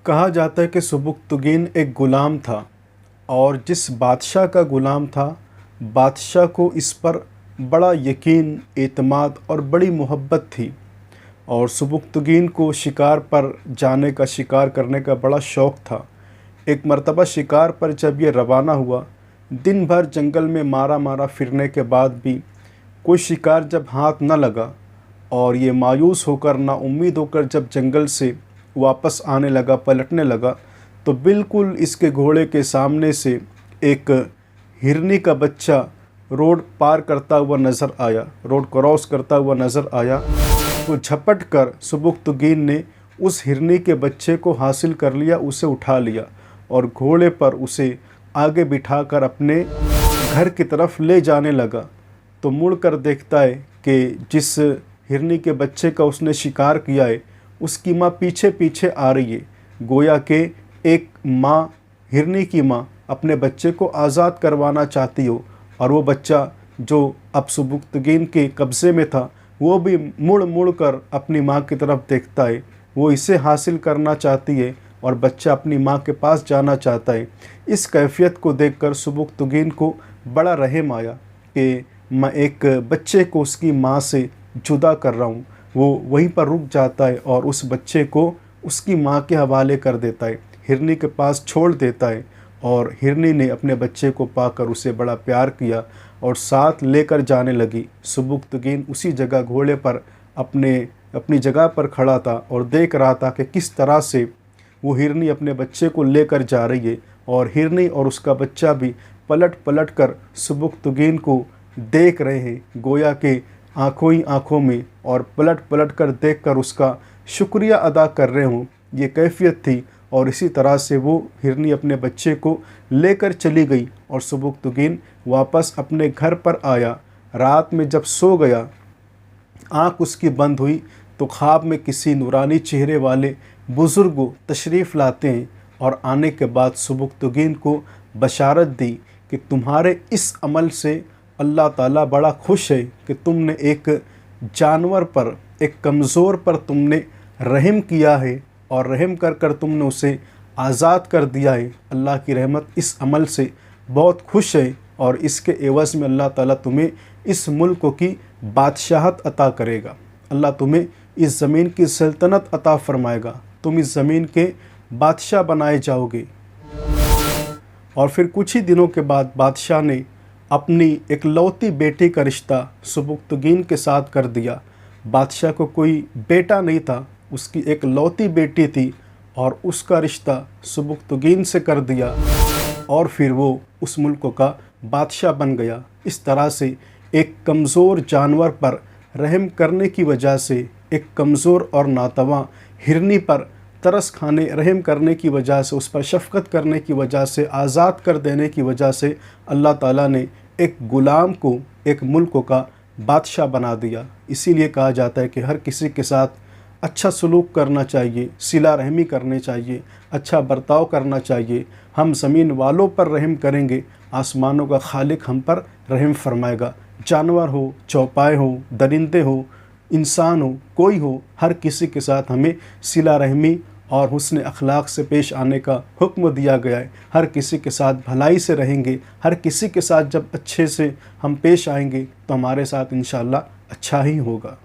कहा जाता है कि सुबुक्तगीन एक ग़ुलाम था और जिस बादशाह का ग़ुलाम था, बादशाह को इस पर बड़ा यकीन, एतमाद और बड़ी मोहब्बत थी। और सुबुक्तगीन को शिकार पर जाने का, शिकार करने का बड़ा शौक़ था। एक मर्तबा शिकार पर जब ये रवाना हुआ, दिन भर जंगल में मारा मारा फिरने के बाद भी कोई शिकार जब हाथ न लगा और ये मायूस होकर, नाउम्मीद होकर जब जंगल से वापस आने लगा, पलटने लगा, तो बिल्कुल इसके घोड़े के सामने से एक हिरनी का बच्चा रोड पार करता हुआ नज़र आया, रोड क्रॉस करता हुआ नज़र आया। तो झपट कर सुबुक्तगीन ने उस हिरनी के बच्चे को हासिल कर लिया, उसे उठा लिया और घोड़े पर उसे आगे बिठाकर अपने घर की तरफ ले जाने लगा। तो मुड़कर देखता है कि जिस हिरनी के बच्चे का उसने शिकार किया है, उसकी माँ पीछे पीछे आ रही है। गोया के एक माँ, हिरनी की माँ, अपने बच्चे को आज़ाद करवाना चाहती हो और वो बच्चा जो अब सुबुक्तगीन के कब्ज़े में था, वो भी मुड़ मुड़ कर अपनी माँ की तरफ देखता है। वो इसे हासिल करना चाहती है और बच्चा अपनी माँ के पास जाना चाहता है। इस कैफियत को देखकर सुबुक्तगीन को बड़ा रहम आया कि मैं एक बच्चे को उसकी माँ से जुदा कर रहा हूँ। वो वहीं पर रुक जाता है और उस बच्चे को उसकी माँ के हवाले कर देता है, हिरनी के पास छोड़ देता है। और हिरनी ने अपने बच्चे को पाकर उसे बड़ा प्यार किया और साथ लेकर जाने लगी। सुबुक्तगीन उसी जगह घोड़े पर अपनी जगह पर खड़ा था और देख रहा था कि किस तरह से वो हिरनी अपने बच्चे को लेकर जा रही है और हिरनी और उसका बच्चा भी पलट पलट कर सुबुक्तगीन को देख रहे हैं, गोया के आँखों ही आँखों में, और पलट पलट कर देख कर उसका शुक्रिया अदा कर रहे हों। ये कैफियत थी। और इसी तरह से वो हिरनी अपने बच्चे को लेकर चली गई और सुबुक्तगीन वापस अपने घर पर आया। रात में जब सो गया, आँख उसकी बंद हुई तो ख्वाब में किसी नूरानी चेहरे वाले बुज़ुर्ग तशरीफ़ लाते हैं और आने के बाद सुबुक्तगीन को बशारत दी कि तुम्हारे इस अमल से अल्लाह ताला बड़ा खुश है कि तुमने एक जानवर पर, एक कमज़ोर पर तुमने रहम किया है और रहम कर कर तुमने उसे आज़ाद कर दिया है। अल्लाह की रहमत इस अमल से बहुत खुश है और इसके एवज़ में अल्लाह ताला तुम्हें इस मुल्क की बादशाहत अता करेगा। अल्लाह तुम्हें इस ज़मीन की सल्तनत अता फ़रमाएगा, तुम इस ज़मीन के बादशाह बनाए जाओगे। और फिर कुछ ही दिनों के बाद बादशाह ने अपनी इकलौती बेटी का रिश्ता सुबुक्तगीन के साथ कर दिया। बादशाह को कोई बेटा नहीं था, उसकी एक लौती बेटी थी और उसका रिश्ता सुबुक्तगीन से कर दिया और फिर वो उस मुल्क का बादशाह बन गया। इस तरह से एक कमज़ोर जानवर पर रहम करने की वजह से, एक कमज़ोर और नातवा हिरनी पर तरस खाने, रहम करने की वजह से, उस पर शफ़क़त करने की वजह से, आज़ाद कर देने की वजह से अल्लाह ताला ने एक ग़ुलाम को एक मुल्क का बादशाह बना दिया। इसीलिए कहा जाता है कि हर किसी के साथ अच्छा सलूक करना चाहिए, सिला रहमी करनी चाहिए, अच्छा बर्ताव करना चाहिए। हम ज़मीन वालों पर रहम करेंगे, आसमानों का खालिक हम पर रहम फरमाएगा। जानवर हो, चौपाए हो, दरिंदे हो, इंसान हो, कोई हो, हर किसी के साथ हमें सिला रहमी और हुस्न अखलाक से पेश आने का हुक्म दिया गया है। हर किसी के साथ भलाई से रहेंगे, हर किसी के साथ जब अच्छे से हम पेश आएंगे तो हमारे साथ इंशाअल्लाह अच्छा ही होगा।